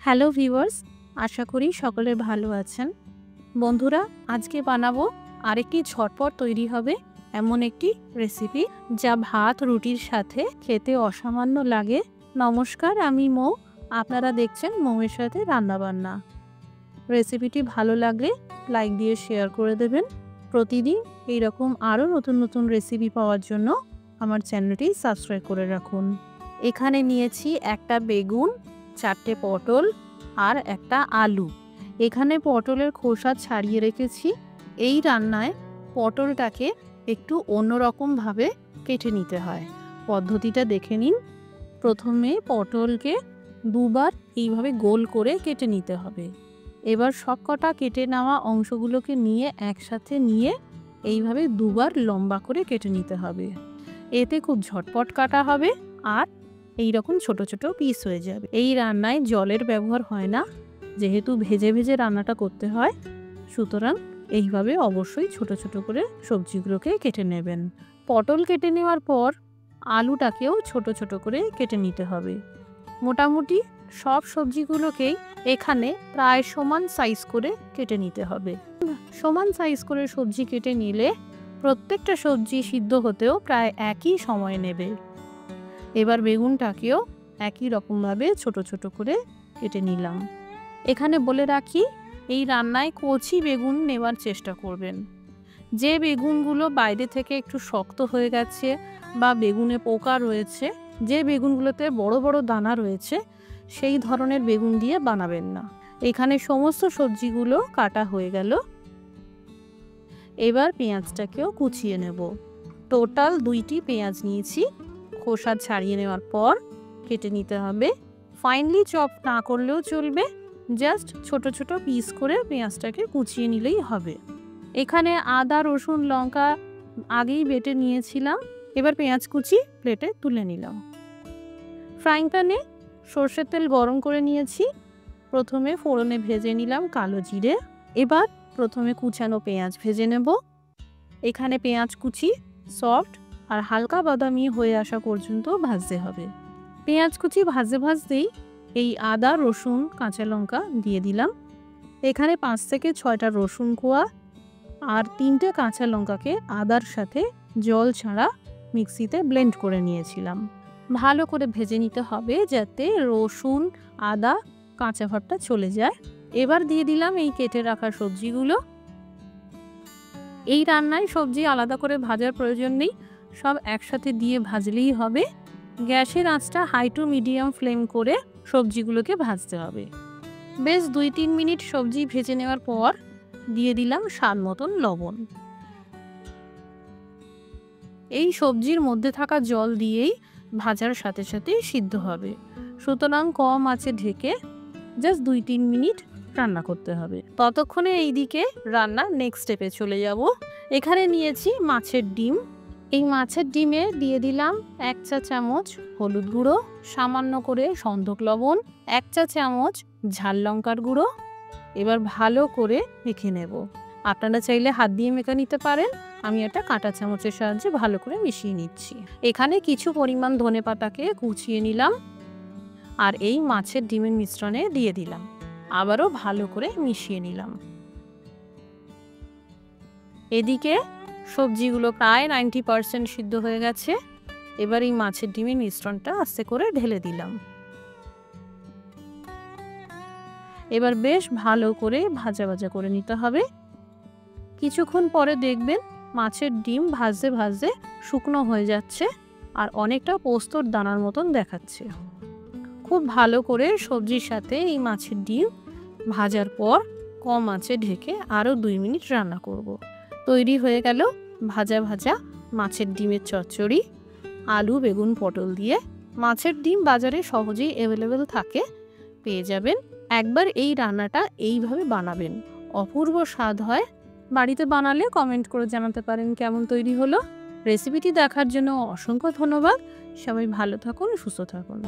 Hello viewers, আশা করি সকলে ভালো আছেন। বন্ধুরা, আজকে বানাবো আরেকটি ঝটপট তৈরি হবে এমন একটি রেসিপি যা ভাত রুটির সাথে খেতে অসামান্য লাগে। নমস্কার, আমি মৌ। আপনারা দেখছেন মৌয়ের সাথে রান্নাবান্না। রেসিপিটি ভালো লাগলে লাইক দিয়ে শেয়ার করে দেবেন। প্রতিদিন এইরকম আরও নতুন নতুন রেসিপি পাওয়ার জন্য আমার চ্যানেলটি সাবস্ক্রাইব করে রাখুন। এখানে নিয়েছি একটা বেগুন, 4টে পটল আর একটা আলু। এখানে পটলের খোসা ছাড়িয়ে রেখেছি। এই রান্নায় পটলটাকে একটু অন্যরকমভাবে কেটে নিতে হয়। পদ্ধতিটা দেখে নিন। প্রথমে পটলকে দুবার এইভাবে গোল করে কেটে নিতে হবে। এবার সবকটা কেটে নেওয়া অংশগুলোকে নিয়ে একসাথে নিয়ে এইভাবে দুবার লম্বা করে কেটে নিতে হবে। এতে খুব ঝটপট কাটা হবে আর এই রকম ছোট ছোট পিস হয়ে যাবে। এই রান্নায় জলের ব্যবহার হয় না, যেহেতু ভেজে ভেজে রান্নাটা করতে হয়, সুতরাং এইভাবে অবশ্যই ছোট ছোট করে সবজিগুলোকে কেটে নেবেন। পটল কেটে নেওয়ার পর আলুটাকেও ছোট ছোট করে কেটে নিতে হবে। মোটামুটি সব সবজিগুলোকেই এখানে প্রায় সমান সাইজ করে কেটে নিতে হবে। সমান সাইজ করে সবজি কেটে নিলে প্রত্যেকটা সবজি সিদ্ধ হতেও প্রায় একই সময় নেবে। এবার বেগুনটাকেও একই রকমভাবে ছোট ছোট করে কেটে নিলাম। এখানে বলে রাখি, এই রান্নায় কচি বেগুন নেওয়ার চেষ্টা করবেন। যে বেগুনগুলো বাইরে থেকে একটু শক্ত হয়ে গেছে বা বেগুনে পোকা রয়েছে, যে বেগুনগুলোতে বড় বড় দানা রয়েছে, সেই ধরনের বেগুন দিয়ে বানাবেন না। এখানে সমস্ত সবজিগুলো কাটা হয়ে গেল। এবার পেঁয়াজটাকেও কুচিয়ে নেব। টোটাল 2টি পেঁয়াজ নিয়েছি। খোসা ছাড়িয়ে নেওয়ার পর কেটে নিতে হবে। ফাইনলি চপ না করলেও চলবে, জাস্ট ছোট ছোট পিস করে পেঁয়াজটাকে কুচিয়ে নিলেই হবে। এখানে আদা রসুন লঙ্কা আগেই বেটে নিয়েছিলাম। এবার পেঁয়াজ কুচি প্লেটে তুলে নিলাম। ফ্রাইং প্যানে সর্ষের তেল গরম করে নিয়েছি। প্রথমে ফোড়নে ভেজে নিলাম কালো জিরে। এবার প্রথমে কুচানো পেঁয়াজ ভেজে নেব। এখানে পেঁয়াজ কুচি সফট আর হালকা বাদামি হয়ে আসা পর্যন্ত ভাজতে হবে। পেঁয়াজ কুচি ভাজতে ভাজতেই এই আদা রসুন কাঁচা লঙ্কা দিয়ে দিলাম। এখানে 5 থেকে 6টা রসুন কোয়া আর 3টে কাঁচা লঙ্কাকে আদার সাথে জল ছাড়া মিক্সিতে ব্লেন্ড করে নিয়েছিলাম। ভালো করে ভেজে নিতে হবে যাতে রসুন আদা কাঁচা ভাবটা চলে যায়। এবার দিয়ে দিলাম এই কেটে রাখা সবজিগুলো। এই রান্নায় সবজি আলাদা করে ভাজার প্রয়োজন নেই, সব একসাথে দিয়ে ভাজলেই হবে। গ্যাসের আঁচটা হাই টু মিডিয়াম ফ্লেম করে সবজিগুলোকে ভাজতে হবে। বেশ 2-3 মিনিট সবজি ভেজে নেওয়ার পর দিয়ে দিলাম স্বাদ মতন লবণ। এই সবজির মধ্যে থাকা জল দিয়েই ভাজার সাথে সাথে সিদ্ধ হবে, সুতরাং কম আঁচে ঢেকে জাস্ট 2-3 মিনিট রান্না করতে হবে। ততক্ষণে এইদিকে রান্নার নেক্সট স্টেপে চলে যাব। এখানে নিয়েছি মাছের ডিম। এই মাছের ডিমে দিয়ে দিলাম 1 চা চামচ হলুদ গুঁড়ো, সামান্য করে সন্ধক লবণ, 1 চা চামচ ঝাল লঙ্কার গুঁড়ো। এবার ভালো করে মেখে নেব। আপনারা চাইলে হাত দিয়ে মেখে নিতে পারেন, আমি এটা কাঁটা চামচের সাহায্যে ভালো করে মিশিয়ে নিচ্ছি। এখানে কিছু পরিমাণ ধনেপাতাকে কুচিয়ে নিলাম আর এই মাছের ডিমের মিশ্রণে দিয়ে দিলাম। আবারও ভালো করে মিশিয়ে নিলাম। এদিকে সবজিগুলো প্রায় 90% সিদ্ধ হয়ে গেছে। এবার এই মাছের ডিমের মিশ্রণটা আস্তে করে ঢেলে দিলাম। এবার বেশ ভালো করে ভাজা ভাজা করে নিতে হবে। কিছুক্ষণ পরে দেখবেন মাছের ডিম ভাজতে ভাজতে শুকনো হয়ে যাচ্ছে আর অনেকটা পোস্তর দানার মতন দেখাচ্ছে। খুব ভালো করে সবজির সাথে এই মাছের ডিম ভাজার পর কম আঁচে ঢেকে আরও 2 মিনিট রান্না করব। তৈরি হয়ে গেল ভাজা ভাজা মাছের ডিমের চচ্চড়ি। আলু বেগুন পটল দিয়ে। মাছের ডিম বাজারে সহজেই অ্যাভেলেবেল থাকে, পেয়ে যাবেন। একবার এই রান্নাটা এইভাবে বানাবেন, অপূর্ব স্বাদ হয়। বাড়িতে বানালে কমেন্ট করে জানাতে পারেন কেমন তৈরি হলো। রেসিপিটি দেখার জন্য অসংখ্য ধন্যবাদ। সবাই ভালো থাকুন, সুস্থ থাকুন।